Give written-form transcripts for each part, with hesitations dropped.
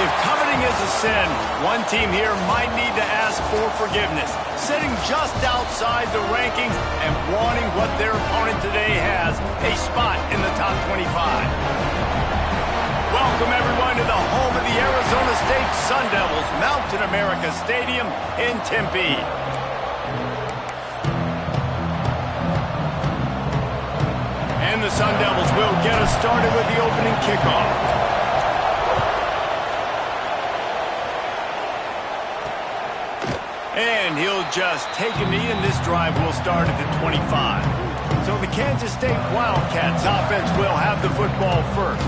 If coveting is a sin, one team here might need to ask for forgiveness, sitting just outside the rankings and wanting what their opponent today has, a spot in the top 25. Welcome, everyone, to the home of the Arizona State Sun Devils, Mountain America Stadium in Tempe. And the Sun Devils will get us started with the opening kickoff. And he'll just take a knee, and this drive will start at the 25. So the Kansas State Wildcats offense will have the football first.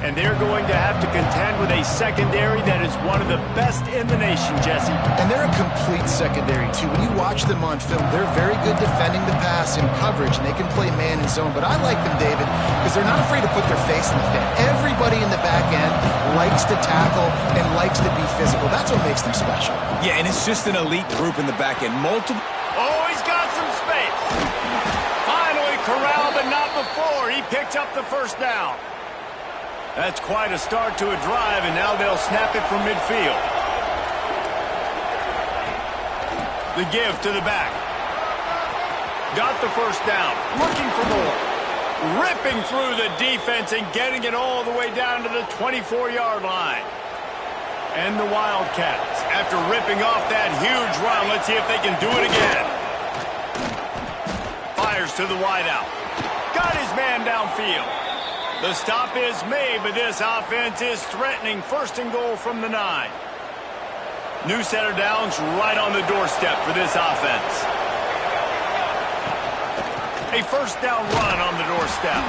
And they're going to have to contend with a secondary that is one of the best in the nation, Jesse. And they're a complete secondary, too. When you watch them on film, they're very good defending the pass in coverage, and they can play man and zone. But I like them, David, because they're not afraid to put their face in the fan. Everybody in the back end likes to tackle and likes to be physical. That's what makes them special. Yeah, and it's just an elite group in the back end. Oh, he's got some space. Finally corralled, but not before. He picked up the first down. That's quite a start to a drive, and now they'll snap it from midfield. The give to the back. Got the first down. Looking for more. Ripping through the defense and getting it all the way down to the 24-yard line. And the Wildcats, after ripping off that huge run, let's see if they can do it again. Fires to the wideout. Got his man downfield. The stop is made, but this offense is threatening. First and goal from the 9. New set of downs right on the doorstep for this offense. A first down run on the doorstep.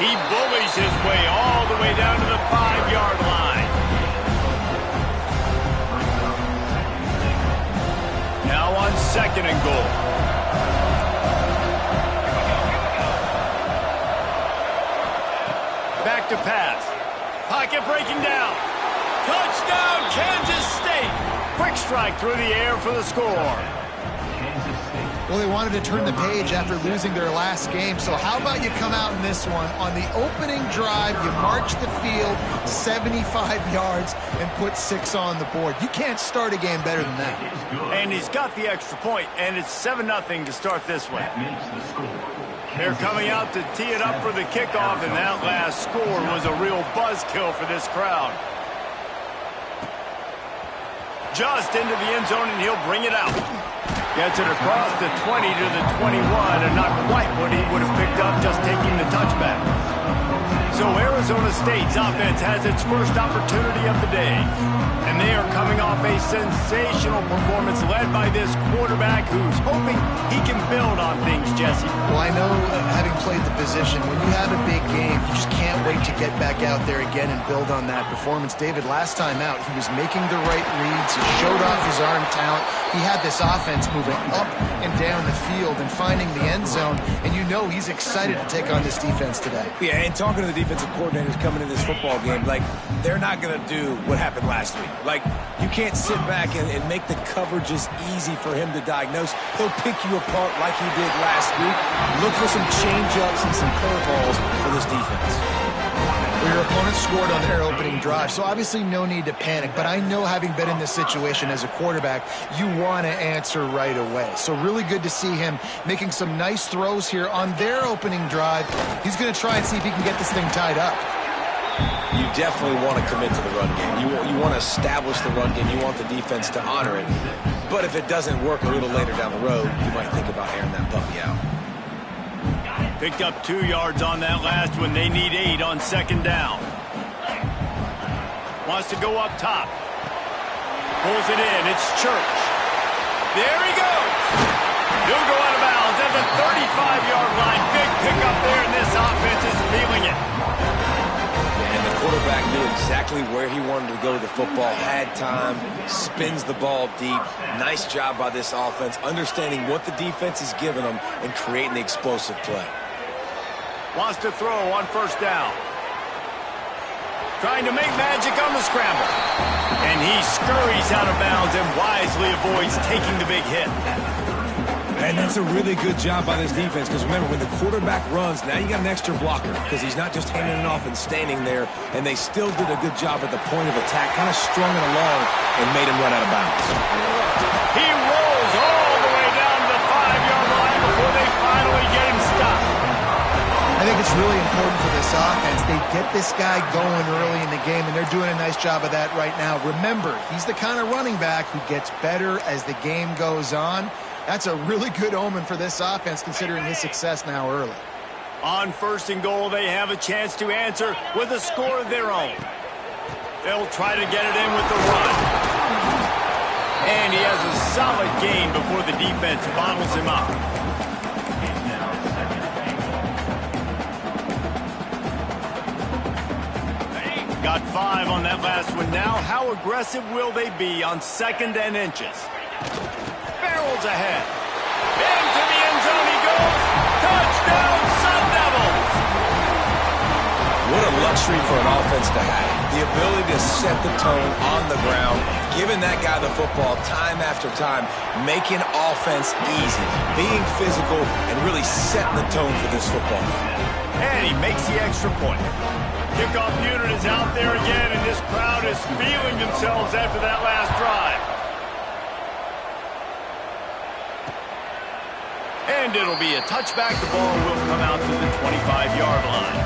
He bullies his way all the way down to the 5-yard line. Now on second and goal. Back to pass. Pocket breaking down. Touchdown, Kansas State. Quick strike through the air for the score. Well, they wanted to turn the page after losing their last game, so how about you come out in this one? On the opening drive, you march the field 75 yards and put 6 on the board. You can't start a game better than that. And he's got the extra point, and it's 7-0 to start this one. They're coming out to tee it up for the kickoff, and that last score was a real buzzkill for this crowd. Just into the end zone, and he'll bring it out. Gets it across the 20 to the 21, and not quite what he would have picked up just taking the touchback. So Arizona State's offense has its first opportunity of the day. And they are coming off a sensational performance led by this quarterback who's hoping he can build on things, Jesse. Well, I know, having played the position, when you have a big game, you just can't wait to get back out there again and build on that performance. David, last time out, he was making the right reads. He showed off his arm talent. He had this offense moving up and down the field and finding the end zone. And you know he's excited to take on this defense today. Yeah, and talking to the defensive coordinators coming in this football game, like, they're not going to do what happened last week. Like, you can't sit back and make the coverages easy for him to diagnose. He'll pick you apart like he did last week. Look for some change-ups and some curveballs for this defense. Well, your opponent scored on their opening drive, so obviously no need to panic. But I know, having been in this situation as a quarterback, you want to answer right away. So really good to see him making some nice throws here on their opening drive. He's going to try and see if he can get this thing tied up. You definitely want to commit to the run game. You want to establish the run game. You want the defense to honor it. But if it doesn't work a little later down the road, you might think about airing that puppy out. Picked up 2 yards on that last one. They need 8 on second down. Wants to go up top. Pulls it in. It's Church. There he goes. He'll go out of bounds at the 35-yard line. Big pickup there, and this offense is feeling it. And the quarterback knew exactly where he wanted to go with the football, had time, spins the ball deep. Nice job by this offense, understanding what the defense is giving them and creating the explosive play. Wants to throw on first down. Trying to make magic on the scramble. And he scurries out of bounds and wisely avoids taking the big hit. And that's a really good job by this defense because remember, when the quarterback runs, now you got an extra blocker because he's not just handing it off and standing there, and they still did a good job at the point of attack, kind of strung it along and made him run out of bounds. He rolls all the way down to the 5-yard line before they finally get him stopped. I think it's really important for this offense. They get this guy going early in the game, and they're doing a nice job of that right now. Remember, he's the kind of running back who gets better as the game goes on. That's a really good omen for this offense, considering his success now early. On 1st and goal, they have a chance to answer with a score of their own. They'll try to get it in with the run. And he has a solid gain before the defense bottles him up. Got 5 on that last one now. How aggressive will they be on 2nd and inches? Barrels ahead. Into the end zone he goes. Touchdown, Sun Devils! What a luxury for an offense to have. The ability to set the tone on the ground, giving that guy the football time after time, making offense easy, being physical, and really setting the tone for this football game. And he makes the extra point. Kickoff unit is out there again, and this crowd is feeling themselves after that last drive. And it'll be a touchback. The ball will come out to the 25-yard line.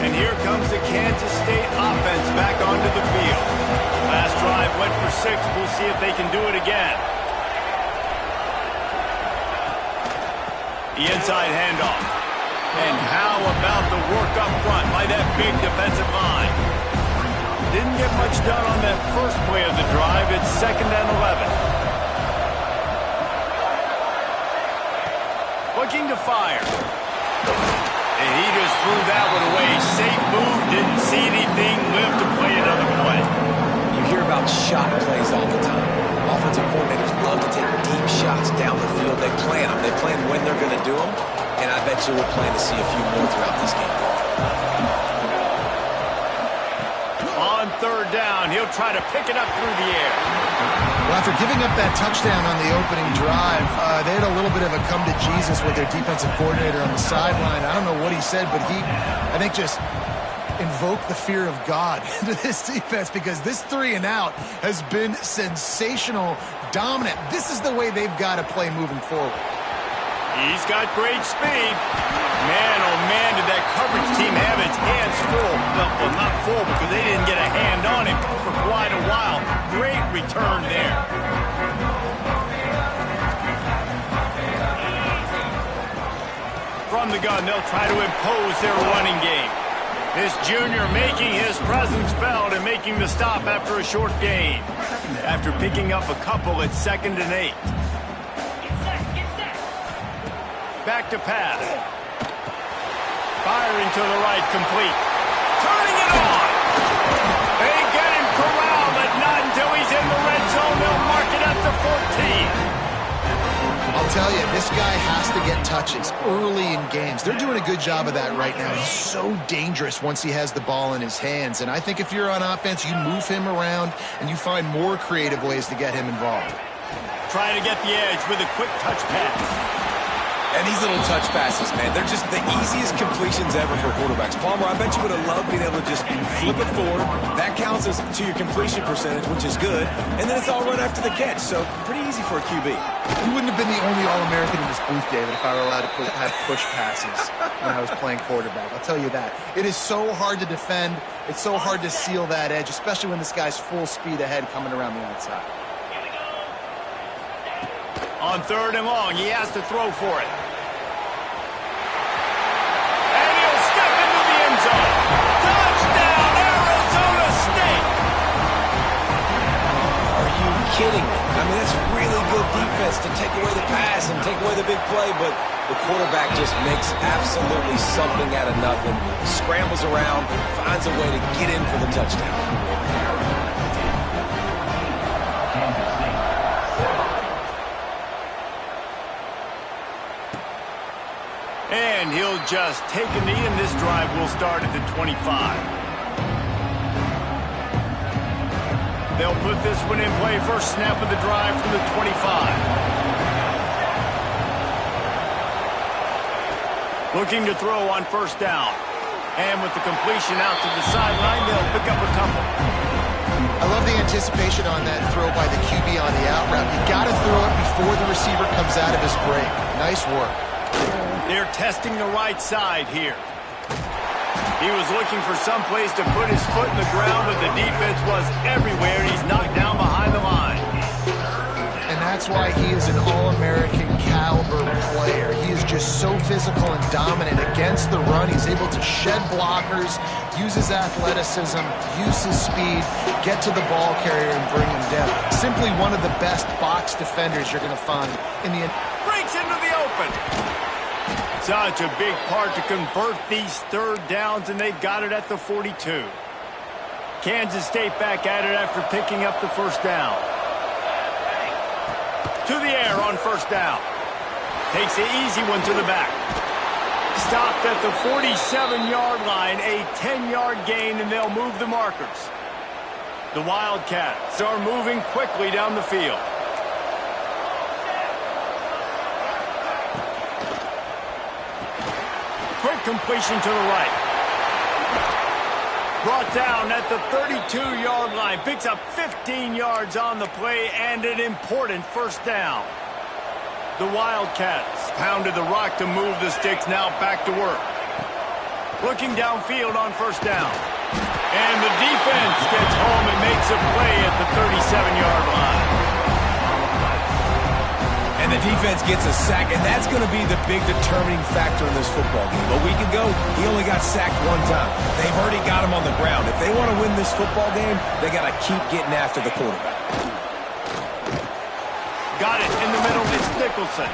And here comes the Kansas State offense back onto the field. Last drive went for 6. We'll see if they can do it again. The inside handoff. And how about the work up front by that big defensive line? Didn't get much done on that first play of the drive. It's 2nd and 11. Looking to fire. And he just threw that one away. Safe move, didn't see anything, lived to play another play. You hear about shot plays all the time. Offensive coordinators love to take deep shots down the field. They plan them. They plan when they're going to do them. And I bet you we'll plan to see a few more throughout this game. On 3rd down, he'll try to pick it up through the air. Well, after giving up that touchdown on the opening drive, they had a little bit of a come to Jesus with their defensive coordinator on the sideline. I don't know what he said, but he, I think, just invoked the fear of God into this defense because this 3 and out has been sensational, dominant. This is the way they've got to play moving forward. He's got great speed. Man, oh man, did that coverage team have its hands full. Well, not full because they didn't get a hand on him for quite a while. Great return there. From the gun, they'll try to impose their running game. This junior making his presence felt and making the stop after a short gain. After picking up a couple at 2nd and 8. Back to pass. Firing to the right, complete. Turning it on. They get him corralled, but not until he's in the red zone. They'll mark it at the 14. I'll tell you, this guy has to get touches early in games. They're doing a good job of that right now. He's so dangerous once he has the ball in his hands. And I think if you're on offense, you move him around and you find more creative ways to get him involved. Trying to get the edge with a quick touch pass. And these little touch passes, man, they're just the easiest completions ever for quarterbacks. Palmer, I bet you would have loved being able to just flip it forward. That counts as to your completion percentage, which is good. And then it's all run after the catch, so pretty easy for a QB. You wouldn't have been the only All-American in this booth, David, if I were allowed to have push passes when I was playing quarterback. I'll tell you that. It is so hard to defend. It's so hard to seal that edge, especially when this guy's full speed ahead coming around the outside. On 3rd and long, he has to throw for it. Touchdown, Arizona State! Are you kidding me? I mean, that's really good defense to take away the pass and take away the big play, but the quarterback just makes absolutely something out of nothing, scrambles around, finds a way to get in for the touchdown. And he'll just take a knee, and this drive will start at the 25. They'll put this one in play. First snap of the drive from the 25. Looking to throw on first down. And with the completion out to the sideline, they'll pick up a couple. I love the anticipation on that throw by the QB on the out route. You got to throw it before the receiver comes out of his break. Nice work. They're testing the right side here. He was looking for some place to put his foot in the ground, but the defense was everywhere. He's knocked down behind the line. And that's why he is an all-American caliber player. He is just so physical and dominant against the run. He's able to shed blockers, use his athleticism, use his speed, get to the ball carrier and bring him down. Simply one of the best box defenders you're going to find in the... Breaks into the open. Such a big part to convert these third downs, and they've got it at the 42. Kansas State back at it after picking up the first down. To the air on first down. Takes the easy one to the back. Stopped at the 47-yard line, a 10-yard gain, and they'll move the markers. The Wildcats are moving quickly down the field. Quick completion to the right. Brought down at the 32-yard line. Picks up 15 yards on the play and an important first down. The Wildcats pounded the rock to move the sticks. Now back to work. Looking downfield on first down. And the defense gets home and makes a play at the 37-yard line. And the defense gets a sack, and that's going to be the big determining factor in this football game. A week ago, he only got sacked one time. They've already got him on the ground. If they want to win this football game, they got to keep getting after the quarterback. Got it in the middle. It's Nicholson.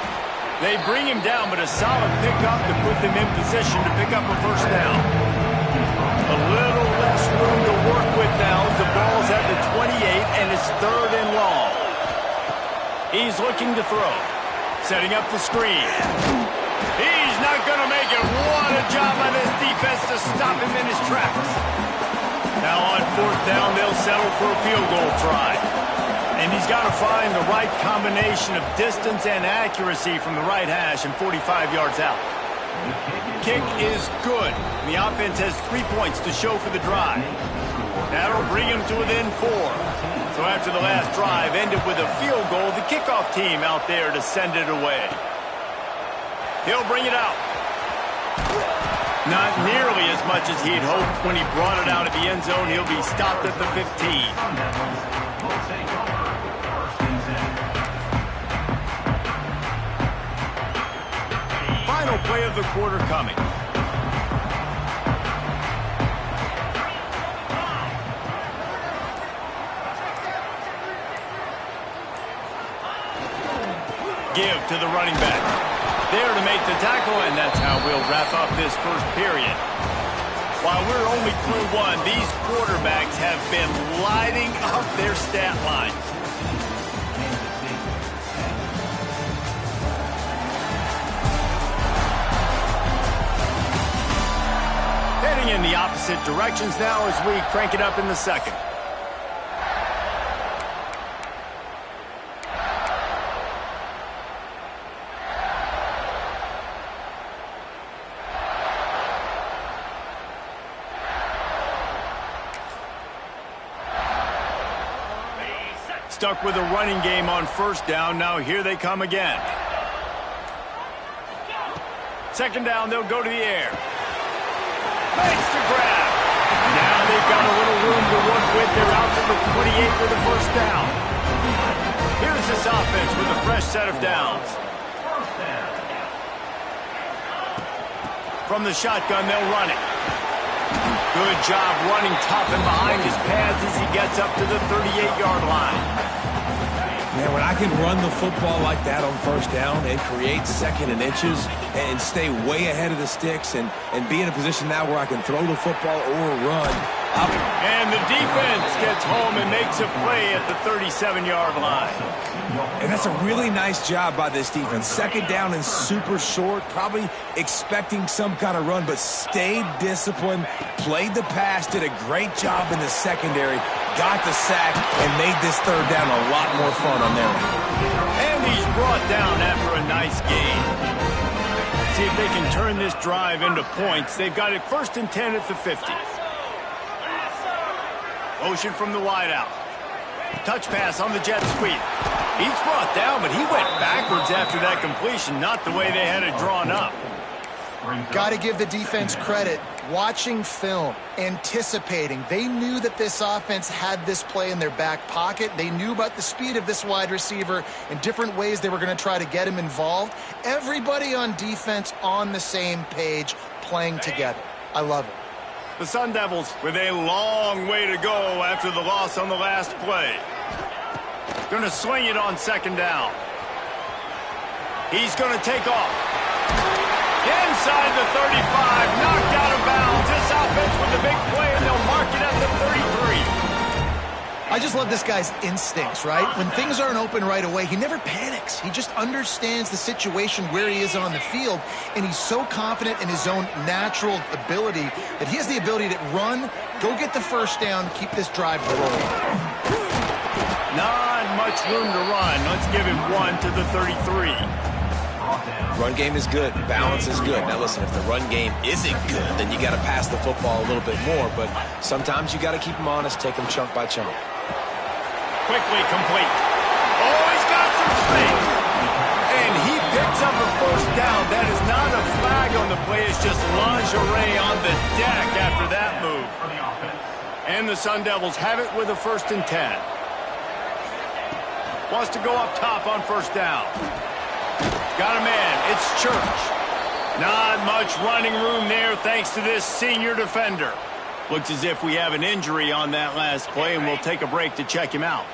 They bring him down, but a solid pickup to put them in position to pick up a first down. A little less room to work with now as the ball's at the 28, and it's third and long. He's looking to throw. Setting up the screen. He's not going to make it. What a job by this defense to stop him in his tracks. Now on fourth down, they'll settle for a field goal try. And he's got to find the right combination of distance and accuracy from the right hash and 45 yards out. Kick is good. The offense has 3 points to show for the drive. That'll bring him to within 4. So after the last drive ended with a field goal, the kickoff team out there to send it away. He'll bring it out. Not nearly as much as he'd hoped when he brought it out of the end zone. He'll be stopped at the 15. Final play of the quarter coming. Give to the running back. There to make the tackle, and that's how we'll wrap up this first period. While we're only through one, these quarterbacks have been lighting up their stat line. Heading in the opposite directions now as we crank it up in the second. Stuck with a running game on first down. Now here they come again. Second down, they'll go to the air. Makes the grab. Now they've got a little room to work with. They're out to the 28 for the first down. Here's this offense with a fresh set of downs. From the shotgun, they'll run it. Good job running top and behind his pads as he gets up to the 38-yard line. Man, when I can run the football like that on first down and create second and inches and stay way ahead of the sticks and be in a position now where I can throw the football or run up. And the defense gets home and makes a play at the 37-yard line. And that's a really nice job by this defense. Second down and super short, probably expecting some kind of run, but stayed disciplined, played the pass, did a great job in the secondary, got the sack, and made this third down a lot more fun on their end. And he's brought down after a nice gain. See if they can turn this drive into points. They've got it 1st and 10 at the 50. Motion from the wideout. Touch pass on the jet sweep. He's brought down, but he went backwards after that completion, not the way they had it drawn up. Got to give the defense credit. Watching film, anticipating. They knew that this offense had this play in their back pocket. They knew about the speed of this wide receiver and different ways they were going to try to get him involved. Everybody on defense on the same page, playing together. I love it. The Sun Devils with a long way to go after the loss on the last play. Going to swing it on 2nd down. He's going to take off. Inside the 35, knocked out of bounds. This offense with a big play, and they'll mark it at the 33. I just love this guy's instincts, right? When things aren't open right away, he never panics. He just understands the situation where he is on the field, and he's so confident in his own natural ability that he has the ability to run, go get the 1st down, keep this drive rolling. Not much room to run. Let's give him 1 to the 33. Run game is good. Balance is good. Now, listen, if the run game isn't good, then you got to pass the football a little bit more. But sometimes you got to keep them honest, take them chunk by chunk. Quickly complete. Oh, he's got some space. And he picks up a 1st down. That is not a flag on the play. It's just lingerie on the deck after that move. And the Sun Devils have it with a 1st and 10. Wants to go up top on 1st down. Got a man. It's Church. Not much running room there thanks to this senior defender. Looks as if we have an injury on that last play, and we'll take a break to check him out.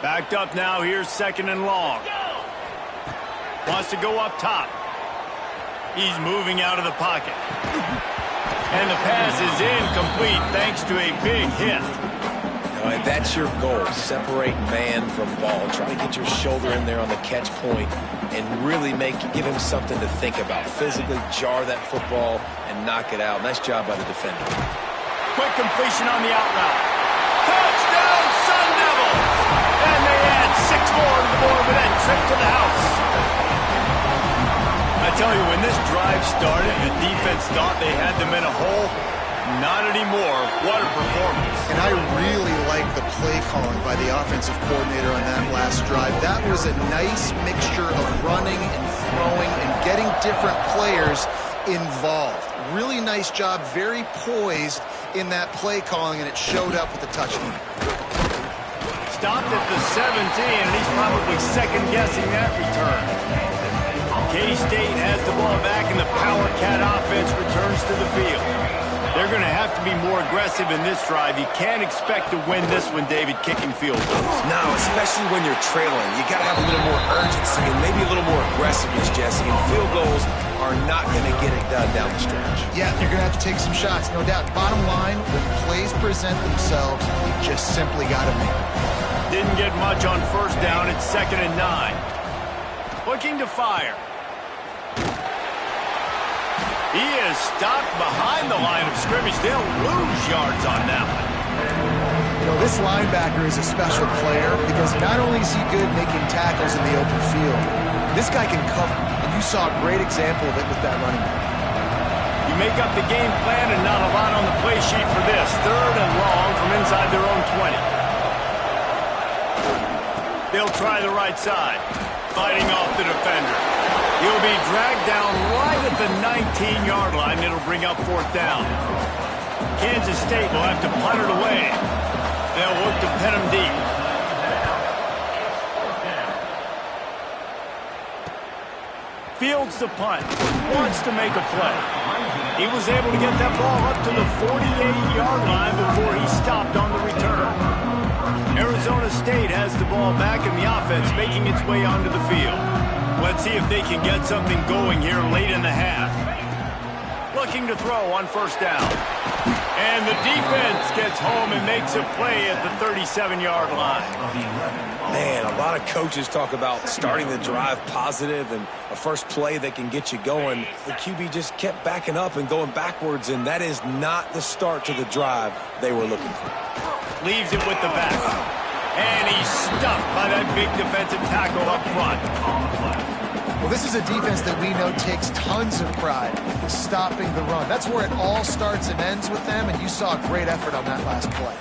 Backed up now. Here's 2nd and long. Wants to go up top. He's moving out of the pocket. And the pass is incomplete thanks to a big hit. All right, that's your goal. Separate man from ball. Try to get your shoulder in there on the catch point and really give him something to think about. Physically jar that football and knock it out. Nice job by the defender. Quick completion on the out route. Touchdown, Sun Devils! And they add 6 more to the board with that trip to the house. I tell you, when this drive started, the defense thought they had them in a hole. Not anymore. What a performance. And I really like the play calling by the offensive coordinator on that last drive. That was a nice mixture of running and throwing and getting different players involved. Really nice job, very poised in that play calling, and it showed up with the touchdown. Stopped at the 17, and he's probably second-guessing that return. K-State has the ball back, and the Power Cat offense returns to the field. They're going to have to be more aggressive in this drive. You can't expect to win this one, David, kicking field goals. No, especially when you're trailing. You got to have a little more urgency and maybe a little more aggressiveness, Jesse. And field goals are not going to get it done down the stretch. Yeah, you're going to have to take some shots, no doubt. Bottom line, when plays present themselves, you just simply got to make them. Didn't get much on 1st down. It's 2nd and 9. Looking to fire. He is stopped behind the line of scrimmage. They'll lose yards on that one. You know, this linebacker is a special player because not only is he good making tackles in the open field, this guy can cover. And you saw a great example of it with that running back. You make up the game plan and not a lot on the play sheet for this. 3rd and long from inside their own 20. They'll try the right side. Fighting off the defender. He'll be dragged down right at the 19-yard line. It'll bring up 4th down. Kansas State will have to punt it away. They'll look to pin him deep. Fields the punt. Wants to make a play. He was able to get that ball up to the 48-yard line before he stopped on the return. Arizona State has the ball back in the offense, making its way onto the field. Let's see if they can get something going here late in the half. Looking to throw on 1st down. And the defense gets home and makes a play at the 37-yard line. Man, a lot of coaches talk about starting the drive positive and a first play that can get you going. The QB just kept backing up and going backwards, and that is not the start to the drive they were looking for. Leaves it with the back. And he's stuffed by that big defensive tackle up front. Well, this is a defense that we know takes tons of pride stopping the run. That's where it all starts and ends with them, and you saw a great effort on that last play.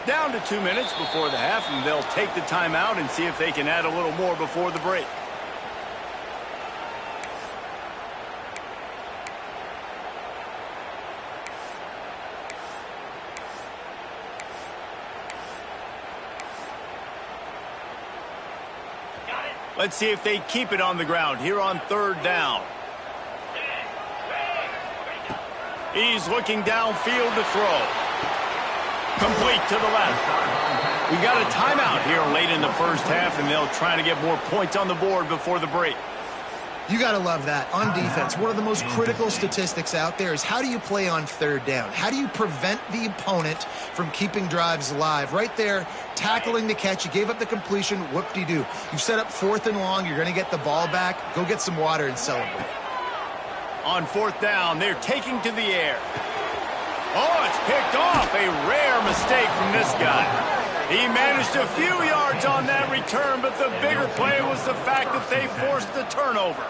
Down to 2 minutes before the half, and they'll take the timeout and see if they can add a little more before the break. Let's see if they keep it on the ground here on 3rd down. He's looking downfield to throw. Complete to the left. We got a timeout here late in the first half, and they'll try to get more points on the board before the break. You got to love that. On defense, one of the most critical statistics out there is how do you play on 3rd down? How do you prevent the opponent from keeping drives alive? Right there, tackling the catch. You gave up the completion. Whoop-de-doo. You've set up 4th and long. You're going to get the ball back. Go get some water and celebrate. On 4th down, they're taking to the air. Oh, it's picked off. A rare mistake from this guy. He managed a few yards on that return, but the bigger play was the fact that they forced the turnover.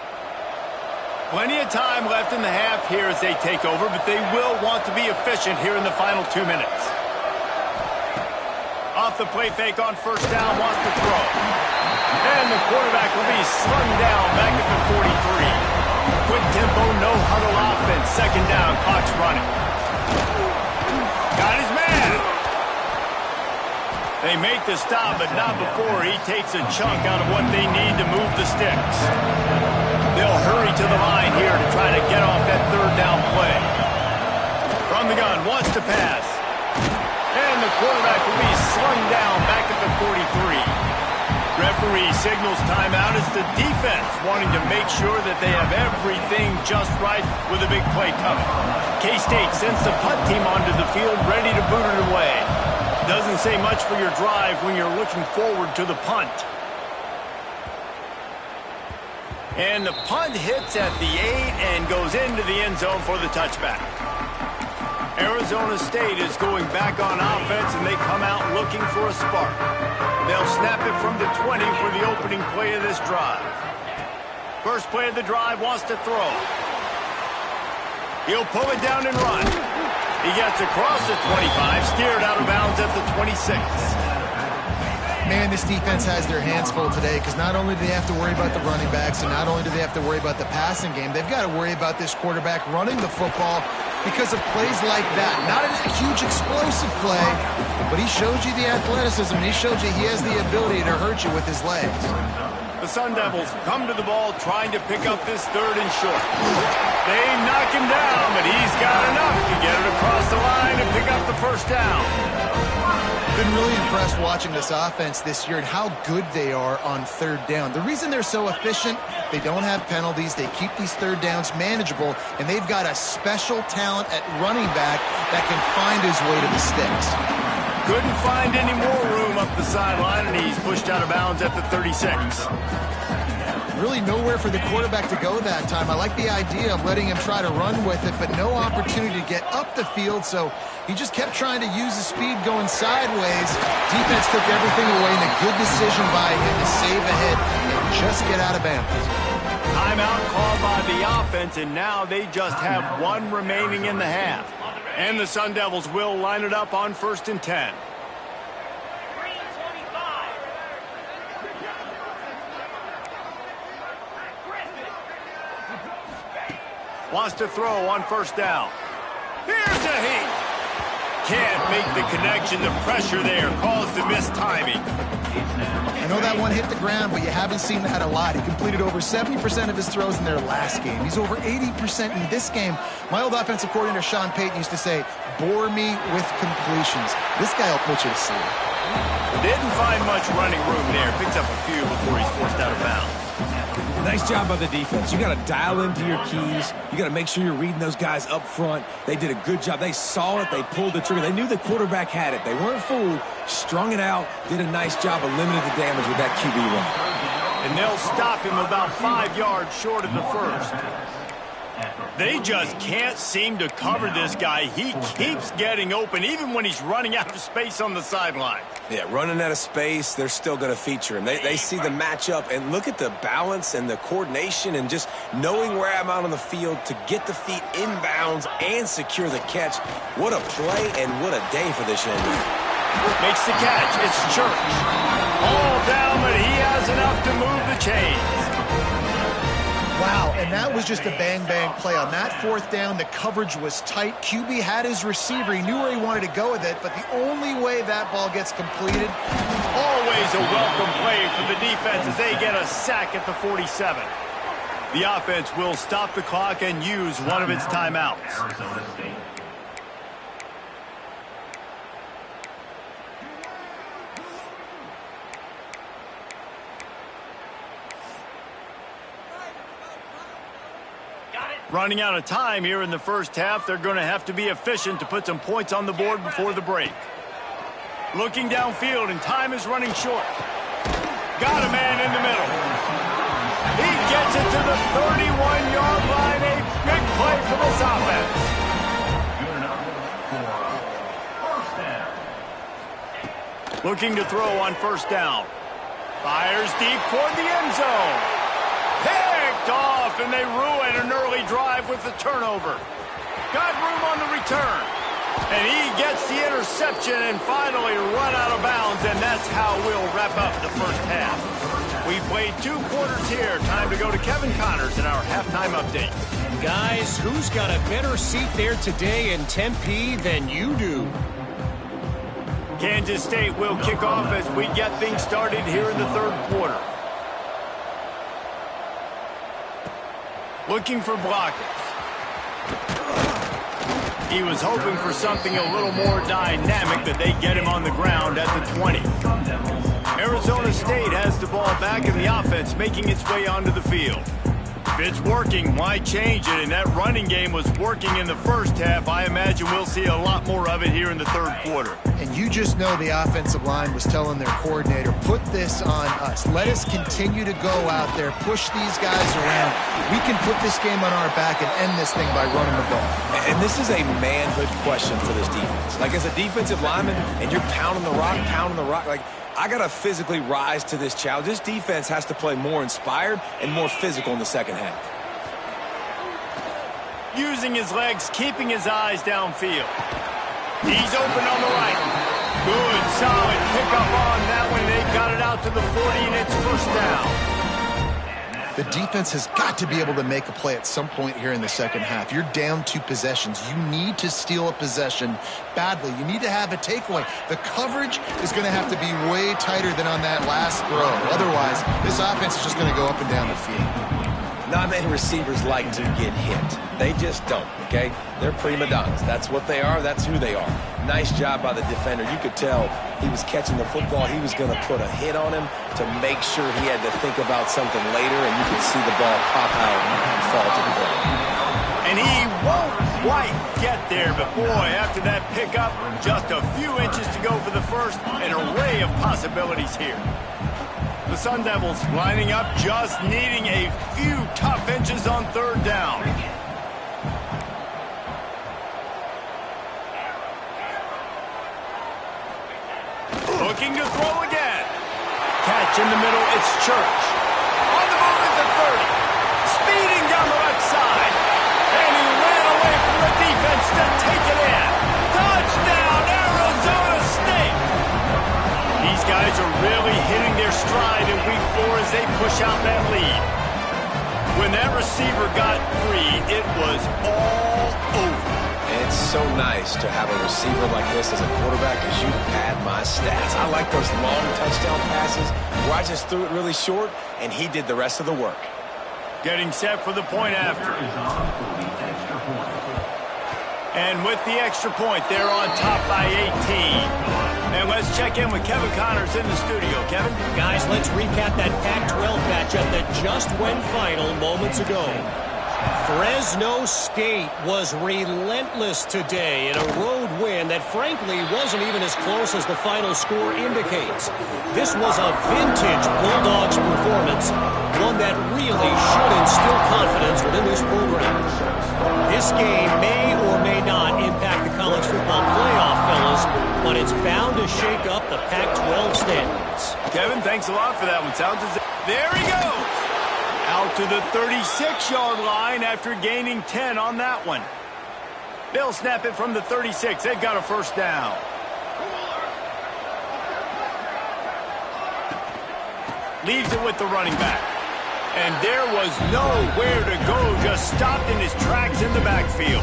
Plenty of time left in the half here as they take over, but they will want to be efficient here in the final 2 minutes. Off the play fake on 1st down, wants to throw. And the quarterback will be slung down back at the 43. Quick tempo, no huddle offense. 2nd down, clock's running. Got his man. They make the stop, but not before he takes a chunk out of what they need to move the sticks. They'll hurry to the line here to try to get off that 3rd down play. From the gun, wants to pass. And the quarterback will be slung down back at the 43. Referee signals timeout as the defense wanting to make sure that they have everything just right with a big play coming. K-State sends the punt team onto the field ready to boot it away. Doesn't say much for your drive when you're looking forward to the punt. And the punt hits at the 8 and goes into the end zone for the touchback. Arizona State is going back on offense, and they come out looking for a spark. They'll snap it from the 20 for the opening play of this drive. First play of the drive, wants to throw. He'll pull it down and run. He gets across the 25, steered out of bounds at the 26. Man, this defense has their hands full today because not only do they have to worry about the running backs and not only do they have to worry about the passing game, they've got to worry about this quarterback running the football because of plays like that. Not a huge explosive play, but he showed you the athleticism. He showed you he has the ability to hurt you with his legs. The Sun Devils come to the ball trying to pick up this 3rd and short. They knock him down, but he's got enough to get it across the line and pick up the 1st down. Been really impressed watching this offense this year and how good they are on 3rd down. The reason they're so efficient, they don't have penalties, they keep these 3rd downs manageable, and they've got a special talent at running back that can find his way to the sticks. Couldn't find any more room up the sideline, and he's pushed out of bounds at the 36. Really nowhere for the quarterback to go that time. I like the idea of letting him try to run with it, but no opportunity to get up the field, so he just kept trying to use the speed going sideways. Defense took everything away, and a good decision by him to save a hit and just get out of bounds. Timeout called by the offense, and now they just have 1 remaining in the half. And the Sun Devils will line it up on 1st and 10. Wants to throw on 1st down. Here's a heat. Can't make the connection. The pressure there caused the mistiming. I know that one hit the ground, but you haven't seen that a lot. He completed over 70% of his throws in their last game. He's over 80% in this game. My old offensive coordinator, Sean Payton, used to say, bore me with completions. This guy will put you to sleep. Didn't find much running room there. Picks up a few before he's forced out of bounds. Nice job by the defense. You got to dial into your keys. You got to make sure you're reading those guys up front. They did a good job. They saw it. They pulled the trigger. They knew the quarterback had it. They weren't fooled. Strung it out. Did a nice job of limiting the damage with that QB run. And they'll stop him about 5 yards short of the 1st. They just can't seem to cover this guy. He keeps getting open, even when he's running out of space on the sideline. Yeah, running out of space, they're still going to feature him. They see the matchup, and look at the balance and the coordination and just knowing where I'm out on the field to get the feet inbounds and secure the catch. What a play and what a day for this young man. Makes the catch. It's Church. All down, but he has enough to move the chains. Wow, and that was just a bang-bang play. On that fourth down, the coverage was tight. QB had his receiver. He knew where he wanted to go with it, but the only way that ball gets completed. Always a welcome play for the defense as they get a sack at the 47. The offense will stop the clock and use one of its timeouts. Running out of time here in the first half. They're going to have to be efficient to put some points on the board before the break. Looking downfield, and time is running short. Got a man in the middle. He gets it to the 31-yard line. A big play for this offense. Looking to throw on first down. Fires deep toward the end zone. Picked off, and they ruin an early drive with the turnover. Got room on the return. And he gets the interception and finally run out of bounds, and that's how we'll wrap up the first half. We played 2 quarters here. Time to go to Kevin Connors in our halftime update. Guys, who's got a better seat there today in Tempe than you do? Kansas State will kick off as we get things started here in the third quarter. Looking for blockers. He was hoping for something a little more dynamic, that they get him on the ground at the 20. Arizona State has the ball back, and the offense making its way onto the field. If it's working, why change it? And that running game was working in the first half. I imagine we'll see a lot more of it here in the third quarter. And you just know the offensive line was telling their coordinator, put this on us. Let us continue to go out there, push these guys around. We can put this game on our back and end this thing by running the ball. And this is a manhood question for this defense. Like, as a defensive lineman, and you're pounding the rock, like, I got to physically rise to this challenge. This defense has to play more inspired and more physical in the second half. Using his legs, keeping his eyes downfield. He's open on the right. Good, solid pickup on that one. They got it out to the 40, and it's first down. The defense has got to be able to make a play at some point here in the second half. You're down 2 possessions. You need to steal a possession badly. You need to have a takeaway. The coverage is going to have to be way tighter than on that last throw. Otherwise, this offense is just going to go up and down the field. Not many receivers like to get hit. They just don't, okay? They're prima donnas. That's what they are. That's who they are. Nice job by the defender. You could tell he was catching the football. He was going to put a hit on him to make sure he had to think about something later, and you could see the ball pop out and fall to the ground. And he won't quite get there, but boy, after that pickup, just a few inches to go for the first. An array of possibilities here. The Sun Devils lining up, just needing a few tough inches on third down. Looking to throw again. Catch in the middle, it's Church. On the move at the 30. Speeding down the left side. And he ran away from the defense to take it in. Touchdown, Arizona State. These guys are really hitting their stride in week 4 as they push out that lead. When that receiver got free, it was all over. It's so nice to have a receiver like this as a quarterback, as you pad my stats. I like those long touchdown passes where I just threw it really short, and he did the rest of the work. Getting set for the point after. And with the extra point, they're on top by 18. And let's check in with Kevin Connors in the studio. Kevin? Guys, let's recap that Pac-12 matchup that just went final moments ago. Fresno State was relentless today in a road win that frankly wasn't even as close as the final score indicates. This was a vintage Bulldogs performance, one that really should instill confidence within this program. This game may or may not impact the college football playoff, fellas, but it's bound to shake up the Pac-12 standings. Kevin, thanks a lot for that one. Sounds as if... There he goes! Out to the 36-yard line after gaining 10 on that one. They'll snap it from the 36. They've got a first down. Leaves it with the running back. And there was nowhere to go, just stopped in his tracks in the backfield.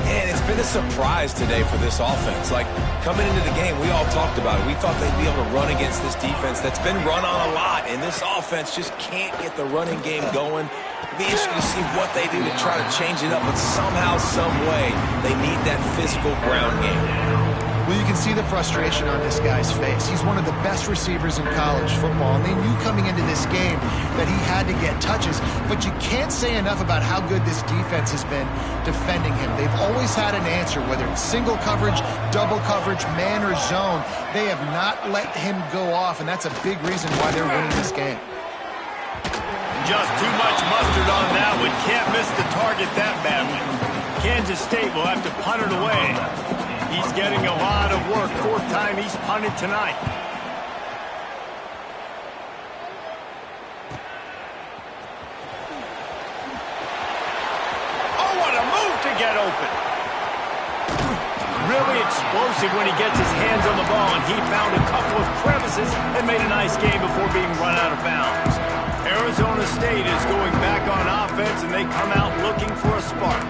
And it's been a surprise today for this offense. Like, coming into the game, we all talked about it. We thought they'd be able to run against this defense that's been run on a lot, and this offense just can't get the running game going. It'll be interesting to see what they do to try to change it up, but somehow, some way, they need that physical ground game. Well, you can see the frustration on this guy's face. He's one of the best receivers in college football, and they knew coming into this game that he had to get touches, but you can't say enough about how good this defense has been defending him. They've always had an answer, whether it's single coverage, double coverage, man or zone. They have not let him go off, and that's a big reason why they're winning this game. Just too much mustard on that one. Can't miss the target that badly. Kansas State will have to punt it away. He's getting a lot of work. Fourth time he's punted tonight. Oh, what a move to get open. Really explosive when he gets his hands on the ball, and he found a couple of crevices and made a nice game before being run out of bounds. Arizona State is going back on offense, and they come out looking for a spark.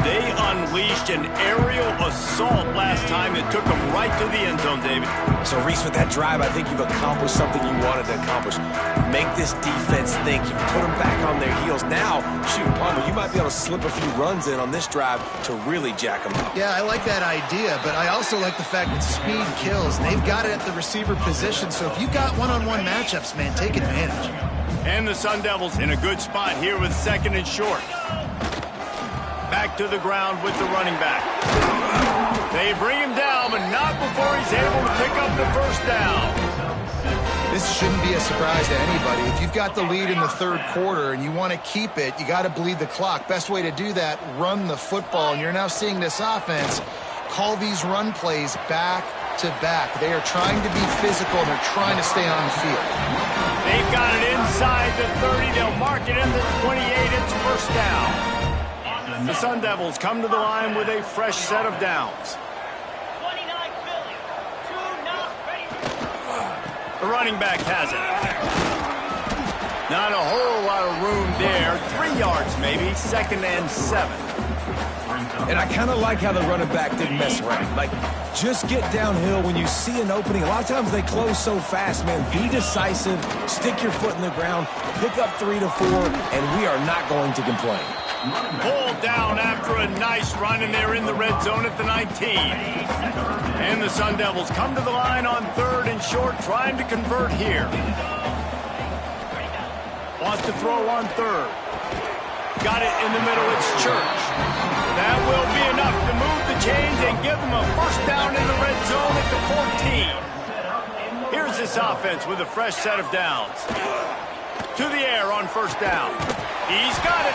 They unleashed an aerial assault last time and took them right to the end zone, David. So, Reese, with that drive, I think you've accomplished something you wanted to accomplish. Make this defense think. You put them back on their heels. Now, shoot, Palmer, you might be able to slip a few runs in on this drive to really jack them up. Yeah, I like that idea, but I also like the fact that speed kills. And they've got it at the receiver position, so if you've got one-on-one matchups, man, take advantage. And the Sun Devils in a good spot here with second and short. Back to the ground with the running back. They bring him down, but not before he's able to pick up the first down. This shouldn't be a surprise to anybody. If you've got the lead in the third quarter and you want to keep it, you got to bleed the clock. Best way to do that, run the football. And you're now seeing this offense call these run plays back to back. They are trying to be physical, and they're trying to stay on the field. They've got it inside the 30. They'll mark it in the 28. It's first down. The Sun Devils come to the line with a fresh set of downs. The running back has it. Not a whole lot of room there. 3 yards maybe, second and 7. And I kind of like how the running back didn't mess around. Like, just get downhill when you see an opening. A lot of times they close so fast, man. Be decisive, stick your foot in the ground, pick up 3 to 4, and we are not going to complain. Pulled down after a nice run, and they're in the red zone at the 19. And the Sun Devils come to the line on third and short, trying to convert here. Wants to throw on third. Got it in the middle. It's Church. That will be enough to move the chains and give them a first down in the red zone at the 14. Here's this offense with a fresh set of downs. To the air on first down. He's got it.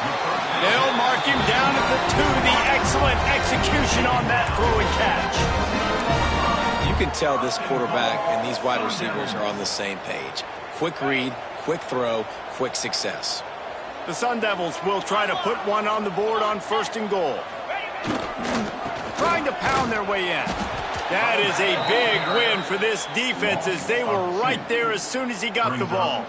They'll mark him down at the 2. The excellent execution on that throw and catch. You can tell this quarterback and these wide receivers are on the same page. Quick read, quick throw, quick success. The Sun Devils will try to put one on the board on first and goal. Trying to pound their way in. That is a big win for this defense, as they were right there as soon as he got the ball.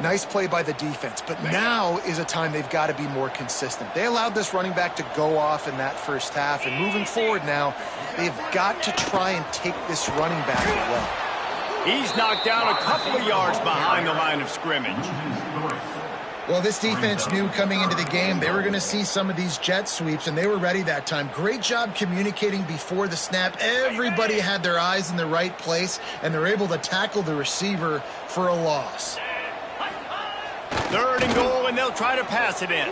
Nice play by the defense, but now is a time they've got to be more consistent. They allowed this running back to go off in that first half, and moving forward now, they've got to try and take this running back away. He's knocked down a couple of yards behind the line of scrimmage. Well, this defense knew coming into the game they were going to see some of these jet sweeps, and they were ready that time. Great job communicating before the snap. Everybody had their eyes in the right place, and they're able to tackle the receiver for a loss. Third and goal, and they'll try to pass it in.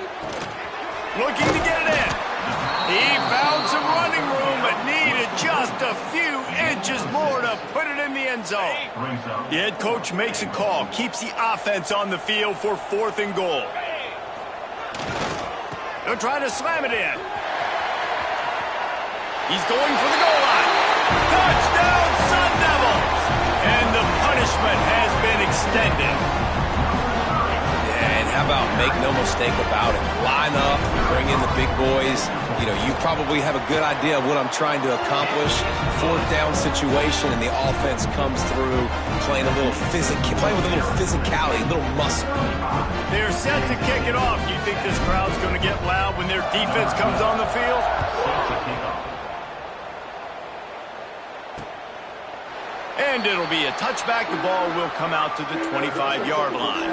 Looking to get it in. He found some running room, but needed just a few inches more to put it in the end zone. The head coach makes a call, keeps the offense on the field for fourth and goal. They're trying to slam it in. He's going for the goal line. Touchdown, Sun Devils! And the punishment has been extended. And how about make no mistake about it? Line up, bring in the big boys. You know, you probably have a good idea of what I'm trying to accomplish. Fourth down situation, and the offense comes through playing with a little physicality, a little muscle. They're set to kick it off. You think this crowd's going to get loud when their defense comes on the field? And it'll be a touchback. The ball will come out to the 25-yard line.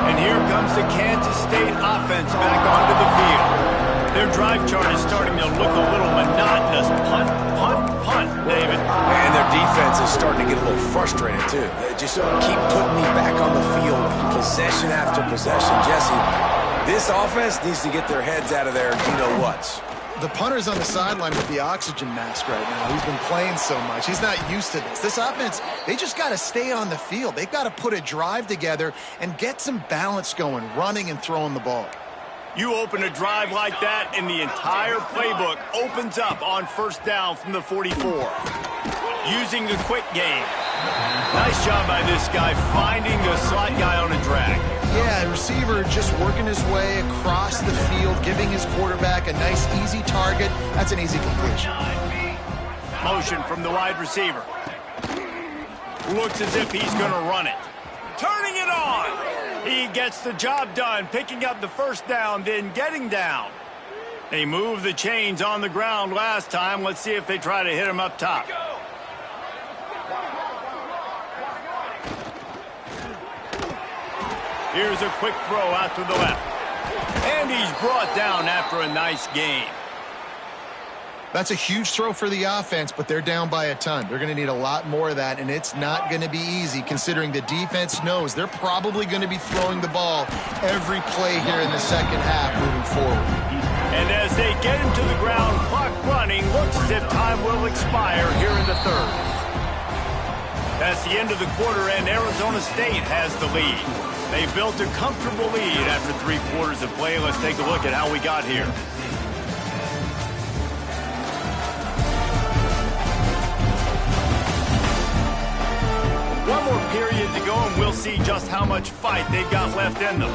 And here comes the Kansas State offense back onto the field. Their drive chart is starting to look a little monotonous. Punt, punt, punt, David. And their defense is starting to get a little frustrated, too. They just keep putting me back on the field, possession after possession. Jesse, this offense needs to get their heads out of their you-know-whats. The punter's on the sideline with the oxygen mask right now. He's been playing so much. He's not used to this. This offense, they just got to stay on the field. They've got to put a drive together and get some balance going, running and throwing the ball. You open a drive like that, and the entire playbook opens up on first down from the 44. Using the quick game. Nice job by this guy finding the slot guy on a drag. Yeah, receiver just working his way across the field, giving his quarterback a nice, easy target. That's an easy completion. Motion from the wide receiver. Looks as if he's going to run it. Turning it on. He gets the job done, picking up the first down, then getting down. They moved the chains on the ground last time. Let's see if they try to hit him up top. Here's a quick throw out to the left. And he's brought down after a nice gain. That's a huge throw for the offense, but they're down by a ton. They're going to need a lot more of that, and it's not going to be easy considering the defense knows they're probably going to be throwing the ball every play here in the second half moving forward. And as they get him to the ground, clock running, looks as if time will expire here in the third. That's the end of the quarter, and Arizona State has the lead. They built a comfortable lead after 3 quarters of play. Let's take a look at how we got here. One more period to go, and we'll see just how much fight they've got left in them.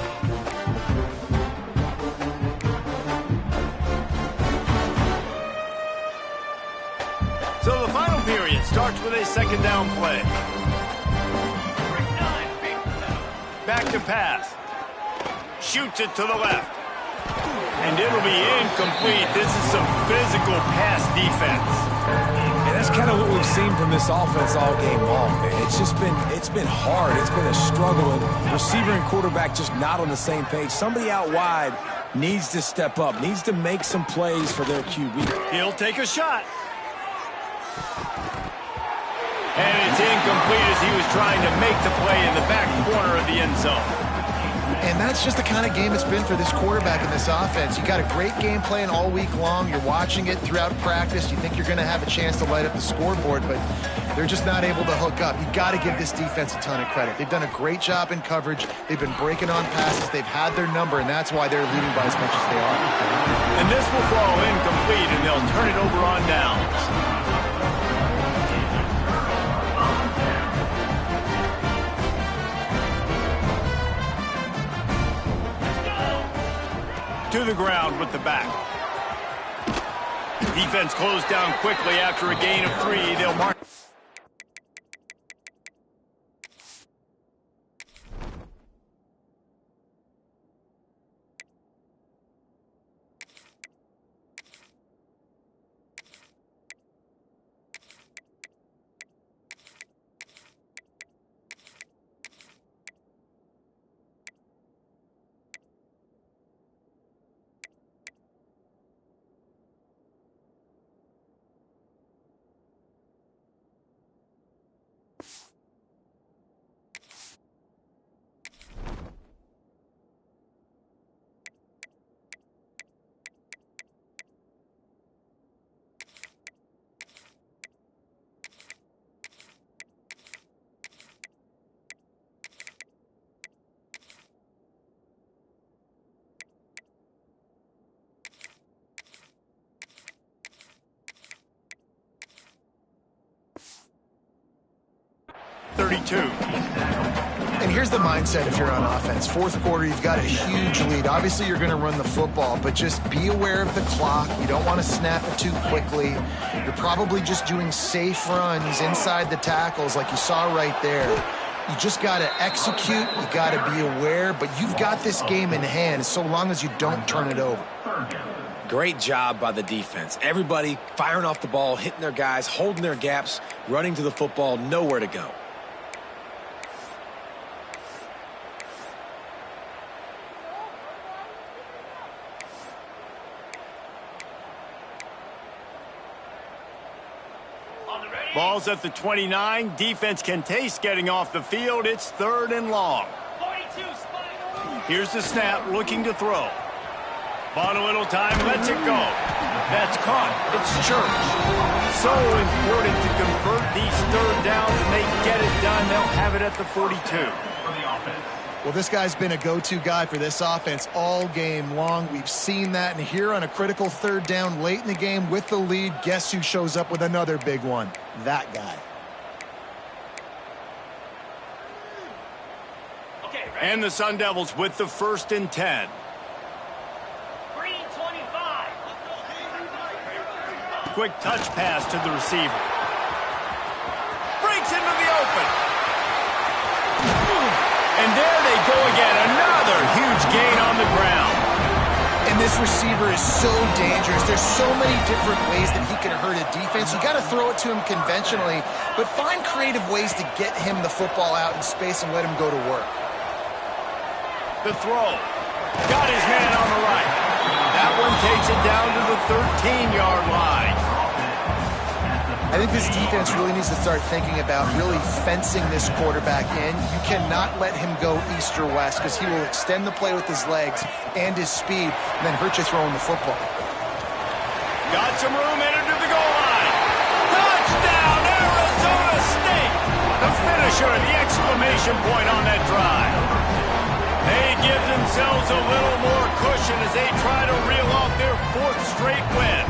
So the final period starts with a second down play. Back to pass. Shoots it to the left. And it'll be incomplete. This is some physical pass defense. And that's kind of what we've seen from this offense all game long, man. It's been hard. It's been a struggle. And receiver and quarterback just not on the same page. Somebody out wide needs to step up, needs to make some plays for their QB. He'll take a shot. And it's incomplete as he was trying to make the play in the back corner of the end zone. And that's just the kind of game it's been for this quarterback in this offense. You got a great game plan all week long. You're watching it throughout practice. You think you're going to have a chance to light up the scoreboard, but they're just not able to hook up. You got to give this defense a ton of credit. They've done a great job in coverage. They've been breaking on passes. They've had their number, and that's why they're leading by as much as they are. And this will fall incomplete, and they'll turn it over on downs. To the ground with the back. Defense closed down quickly after a gain of 3. They'll mark. 32. And here's the mindset if you're on offense. Fourth quarter, you've got a huge lead. Obviously, you're going to run the football, but just be aware of the clock. You don't want to snap it too quickly. You're probably just doing safe runs inside the tackles like you saw right there. You just got to execute. You got to be aware, but you've got this game in hand so long as you don't turn it over. Great job by the defense. Everybody firing off the ball, hitting their guys, holding their gaps, running to the football, nowhere to go. Ball's at the 29. Defense can taste getting off the field. It's 3rd and long. Here's the snap, looking to throw. Bought a little time, lets it go. That's caught. It's Church. So important to convert these 3rd downs, and they get it done. They'll have it at the 42. Well, this guy's been a go-to guy for this offense all game long. We've seen that, and here on a critical 3rd down late in the game with the lead, guess who shows up with another big one? That guy. And the Sun Devils with the 1st and 10. Quick touch pass to the receiver. Breaks into the open. And there they go again. Another huge gain on the ground. And this receiver is so dangerous. There's so many different ways that he can hurt a defense. You got to throw it to him conventionally, but find creative ways to get him the football out in space and let him go to work. The throw. Got his man on the right. That one takes it down to the 13-yard line. I think this defense really needs to start thinking about really fencing this quarterback in. You cannot let him go east or west because he will extend the play with his legs and his speed and then hurt you throwing the football. Got some room, entered to the goal line. Touchdown, Arizona State! The finisher, the exclamation point on that drive. They give themselves a little more cushion as they try to reel off their 4th straight win.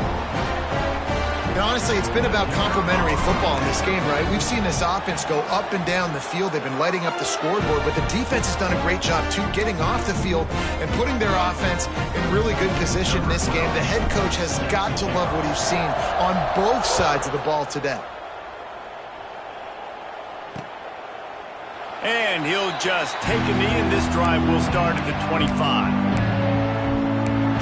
And honestly, it's been about complementary football in this game, right? We've seen this offense go up and down the field. They've been lighting up the scoreboard, but the defense has done a great job, too, getting off the field and putting their offense in really good position in this game. The head coach has got to love what he's seen on both sides of the ball today. And he'll just take a knee, and this drive will start at the 25.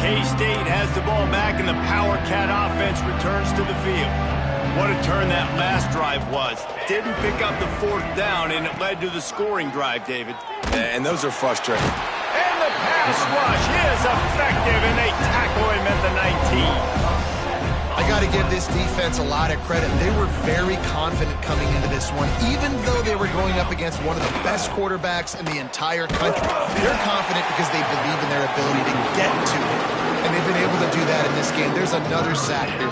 K-State has the ball back, and the Power Cat offense returns to the field. What a turn that last drive was. Didn't pick up the 4th down, and it led to the scoring drive, David. And those are frustrating. And the pass rush is effective, and they tackle him at the 19. I got to give this defense a lot of credit. They were very confident coming into this one, even though they were going up against one of the best quarterbacks in the entire country. They're confident because they believe in their ability to get to it, and they've been able to do that in this game. There's another sack here.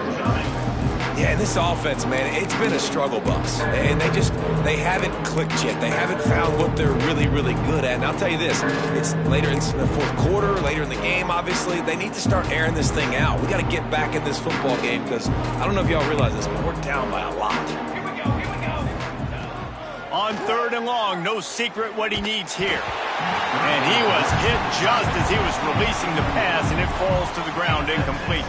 Yeah, and this offense, man, it's been a struggle bus. And they haven't clicked yet. They haven't found what they're really, really good at. And I'll tell you this, it's later in the 4th quarter, later in the game, obviously. They need to start airing this thing out. We got to get back in this football game because I don't know if y'all realize this, but we're down by a lot. Here we go. On 3rd and long, no secret what he needs here. And he was hit just as he was releasing the pass, and it falls to the ground incomplete.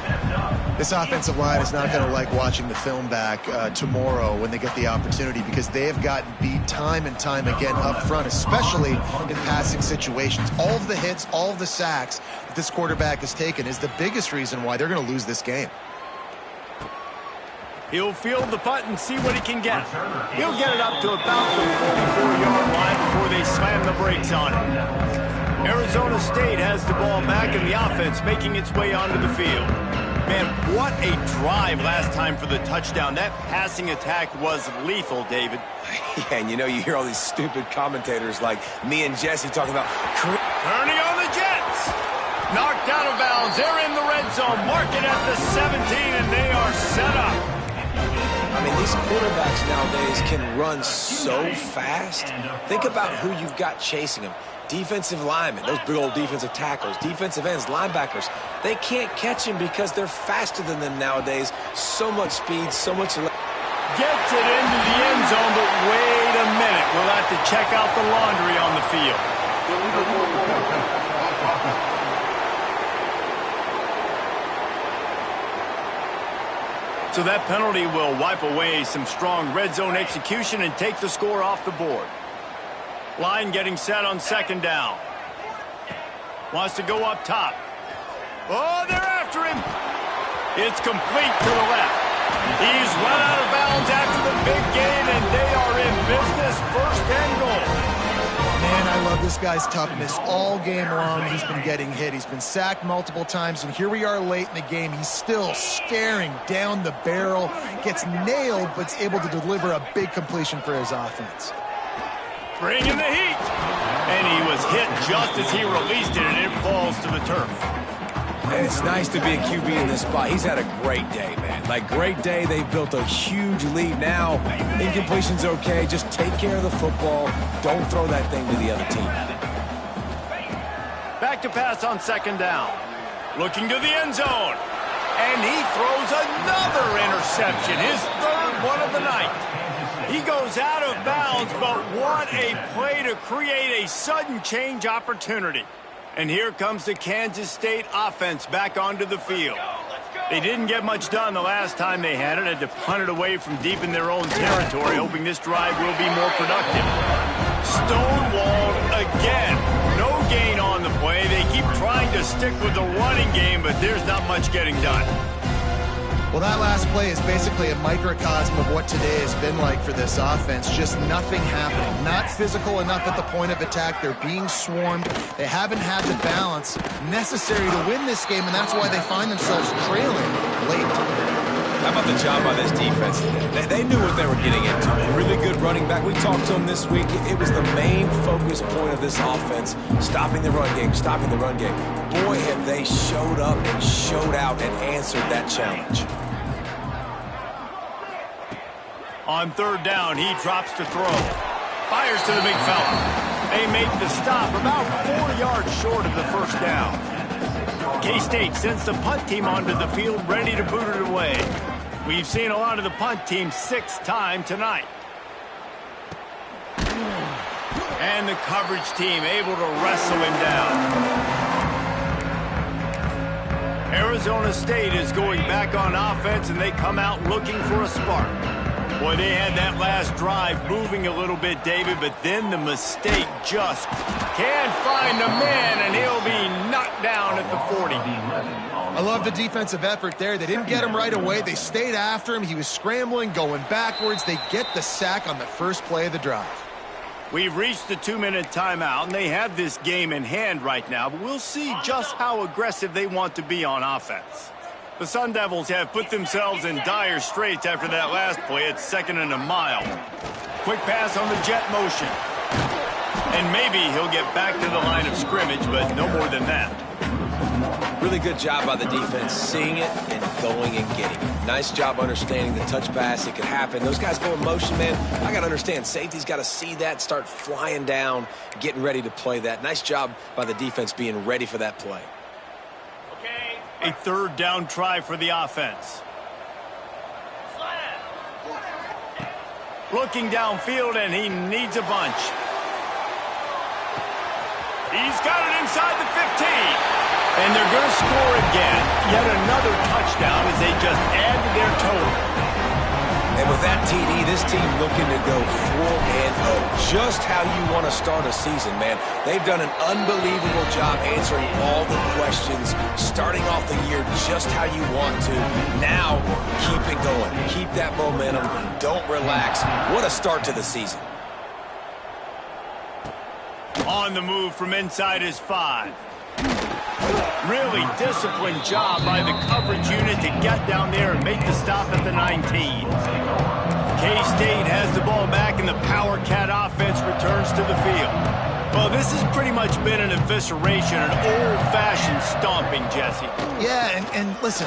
This offensive line is not going to like watching the film back tomorrow when they get the opportunity because they have gotten beat time and time again up front, especially in passing situations. All of the hits, all of the sacks that this quarterback has taken is the biggest reason why they're going to lose this game. He'll field the punt and see what he can get. He'll get it up to about the 44-yard line before they slam the brakes on it. Arizona State has the ball back and the offense making its way onto the field. Man, what a drive last time for the touchdown. That passing attack was lethal, David. Yeah, and you know, you hear all these stupid commentators like me and Jesse talking about... Turning on the Jets. Knocked out of bounds. They're in the red zone. Mark it at the 17, and they are set up. I mean, these quarterbacks nowadays can run so fast. Think about who you've got chasing them. Defensive linemen, those big old defensive tackles, defensive ends, linebackers. They can't catch him because they're faster than them nowadays. So much speed, so much... Gets it into the end zone, but wait a minute. We'll have to check out the laundry on the field. So that penalty will wipe away some strong red zone execution and take the score off the board. Line getting set on second down. Wants to go up top. Oh, they're after him. It's complete to the left. He's run out of bounds after the big gain, and they are in business. First and goal. Man, I love this guy's toughness. All game long, he's been getting hit. He's been sacked multiple times, and here we are late in the game. He's still staring down the barrel, gets nailed, but's able to deliver a big completion for his offense. Bringing the heat. And he was hit just as he released it, and it falls to the turf. And it's nice to be a QB in this spot. He's had a great day, man. Like, great day. They've built a huge lead now. Incompletion's okay. Just take care of the football. Don't throw that thing to the other team. Back to pass on second down. Looking to the end zone. And he throws another interception. His third one of the night. He goes out of bounds, but what a play to create a sudden change opportunity. And here comes the Kansas State offense back onto the field. They didn't get much done the last time they had to punt it away from deep in their own territory, hoping this drive will be more productive. Stonewalled again. No gain on the play. They keep trying to stick with the running game, but there's not much getting done. Well, that last play is basically a microcosm of what today has been like for this offense. Just nothing happening. Not physical enough at the point of attack. They're being swarmed. They haven't had the balance necessary to win this game, and that's why they find themselves trailing late. How about the job by this defense today? They knew what they were getting into. A really good running back. We talked to them this week. It was the main focus point of this offense, stopping the run game, stopping the run game. Boy, have they showed up and showed out and answered that challenge. On third down, he drops to throw. Fires to the big fella. They make the stop about 4 yards short of the first down. K-State sends the punt team onto the field, ready to boot it away. We've seen a lot of the punt team 6th time tonight. And the coverage team able to wrestle him down. Arizona State is going back on offense, and they come out looking for a spark. Boy, they had that last drive moving a little bit, David, but then the mistake just can't find the man, and he'll be knocked down at the 40. I love the defensive effort there. They didn't get him right away. They stayed after him. He was scrambling, going backwards. They get the sack on the first play of the drive. We've reached the 2-minute timeout, and they have this game in hand right now, but we'll see just how aggressive they want to be on offense. The Sun Devils have put themselves in dire straits after that last play at 2nd and a mile. Quick pass on the jet motion. And maybe he'll get back to the line of scrimmage, but no more than that. Really good job by the defense, seeing it and going and getting it. Nice job understanding the touch pass. It could happen. Those guys go in motion, man. I got to understand, safety's got to see that, start flying down, getting ready to play that. Nice job by the defense being ready for that play. A third down try for the offense. Looking downfield, and he needs a bunch. He's got it inside the 15. And they're going to score again. Yet another touchdown as they just add to their total. And with that TD, this team looking to go 4-0. Just how you want to start a season, man. They've done an unbelievable job answering all the questions, starting off the year just how you want to. Now, keep it going. Keep that momentum. Don't relax. What a start to the season. On the move from inside his 5. Really disciplined job by the coverage unit to get down there and make the stop at the 19. K-State has the ball back, and the Power Cat offense returns to the field. Well, this has pretty much been an evisceration, an old-fashioned stomping, Jesse. Yeah, and listen,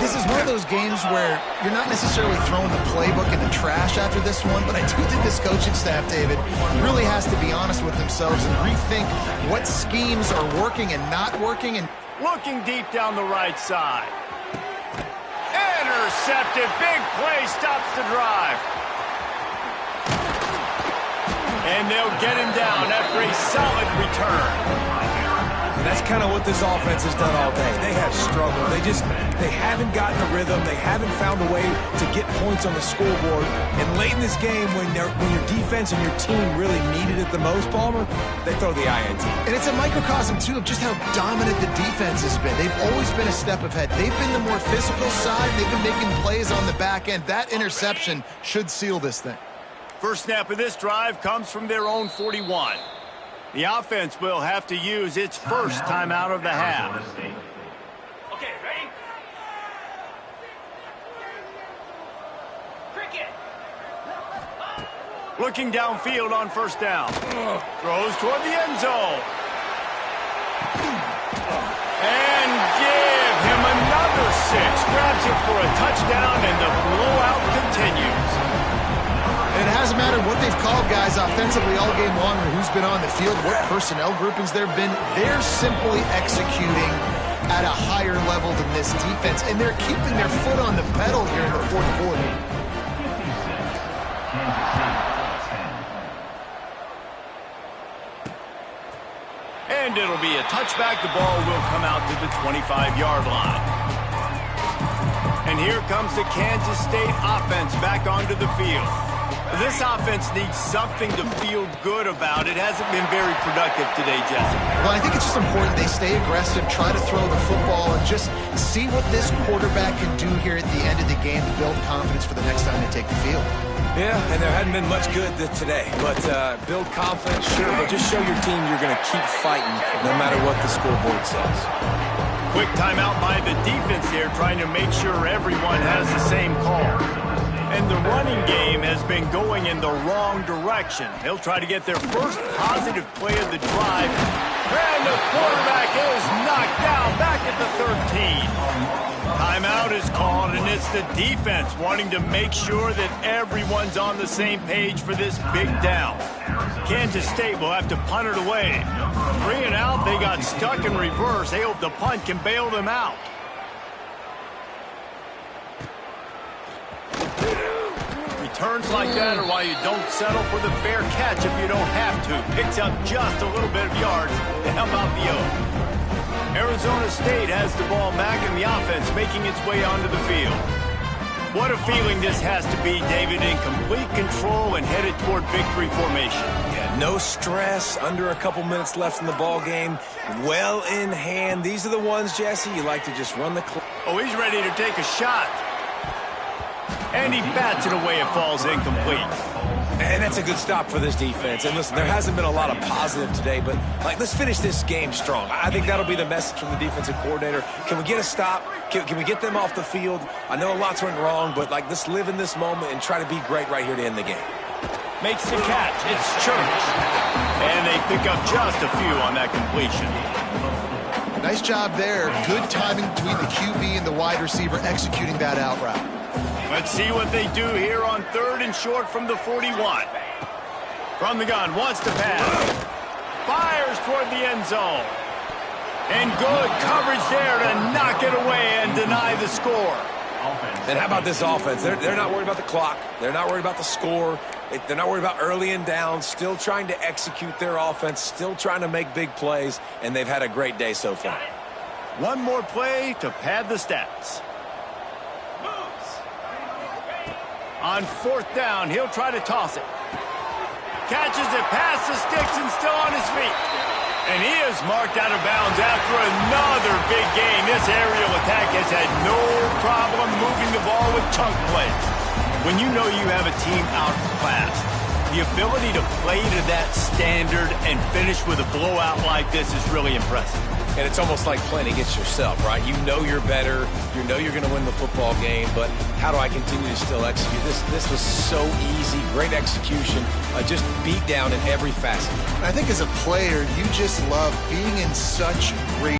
this is one of those games where you're not necessarily throwing the playbook in the trash after this one, but I do think this coaching staff, David, really has to be honest with themselves and rethink what schemes are working and not working. And looking deep down the right side. intercepted. Big play stops the drive. And they'll get him down after a solid return. And that's kind of what this offense has done all day. They have struggled. They haven't gotten a rhythm. They haven't found a way to get points on the scoreboard. And late in this game, when your defense and your team really needed it the most, Palmer, they throw the INT. And it's a microcosm, too, of just how dominant the defense has been. They've always been a step ahead. They've been the more physical side. They've been making plays on the back end. That interception should seal this thing. First snap of this drive comes from their own 41. The offense will have to use its first timeout of the half. Okay, ready? Cricket. Looking downfield on first down. Throws toward the end zone. And give him another 6. Grabs it for a touchdown, and the blowout continues. And it hasn't mattered what they've called guys offensively all game long or who's been on the field, what personnel groupings there have been. They're simply executing at a higher level than this defense, and they're keeping their foot on the pedal here in the fourth quarter. And it'll be a touchback. The ball will come out to the 25-yard line. And here comes the Kansas State offense back onto the field. This offense needs something to feel good about. It hasn't been very productive today, Jesse. Well, I think it's just important they stay aggressive, try to throw the football, and just see what this quarterback can do here at the end of the game to build confidence for the next time they take the field. Yeah, and there hadn't been much good today. But build confidence, sure, but just show your team you're going to keep fighting no matter what the scoreboard says. Quick timeout by the defense here, trying to make sure everyone has the same call. And the running game has been going in the wrong direction. They'll try to get their first positive play of the drive. And the quarterback is knocked down back at the 13. Timeout is called, and it's the defense wanting to make sure that everyone's on the same page for this big down. Kansas State will have to punt it away. 3 and out, they got stuck in reverse. They hope the punt can bail them out. Returns like that are why you don't settle for the fair catch if you don't have to. Picks up just a little bit of yards to help out the O. Arizona State has the ball back in the offense, making its way onto the field. What a feeling this has to be, David, in complete control and headed toward victory formation. Yeah, no stress, under a couple minutes left in the ball game, well in hand. These are the ones, Jesse, you like to just run the clock. Oh, he's ready to take a shot. And he bats it away. It falls incomplete. And that's a good stop for this defense. And listen, there hasn't been a lot of positive today, but let's finish this game strong. I think that'll be the message from the defensive coordinator. Can we get a stop? Can we get them off the field? I know lots went wrong, but let's live in this moment and try to be great right here to end the game. Makes the catch. It's Church. And they pick up just a few on that completion. Nice job there. Good timing between the QB and the wide receiver executing that out route. Let's see what they do here on 3rd and short from the 41. From the gun, wants to pass. Fires toward the end zone. And good coverage there to knock it away and deny the score. And how about this offense? They're not worried about the clock. They're not worried about the score. They're not worried about early and down. Still trying to execute their offense. Still trying to make big plays. And they've had a great day so far. One more play to pad the stats. On 4th down, he'll try to toss it. Catches it past the sticks and still on his feet. And he is marked out of bounds after another big gain. This aerial attack has had no problem moving the ball with chunk plays. When you know you have a team outclassed, the ability to play to that standard and finish with a blowout like this is really impressive. And it's almost like playing against yourself, right? You know you're better. You know you're going to win the football game, but how do I continue to still execute? This was so easy. Great execution. Just beat down in every facet. I think as a player, you just love being in such great